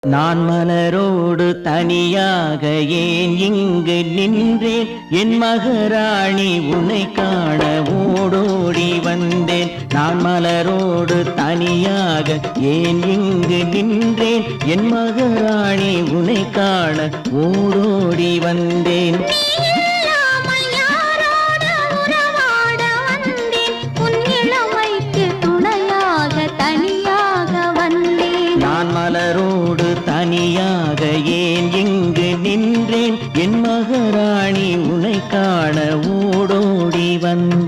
நான் மலரோடு தனியாக ஏன் இங்கு நின்றேன்? என் மகராணி உன்னை காண ஓடோடி வந்தேன். நான் மலரோடு தனியாக ஏன் இங்கு நின்றேன்? என் மகராணி உன்னை காண ஓடோடி வந்தேன். மலரோடு தனியாக ஏன் இங்கு நின்றேன்? என் மகராணி உன்னை காண ஓடோடி வந்தேன்.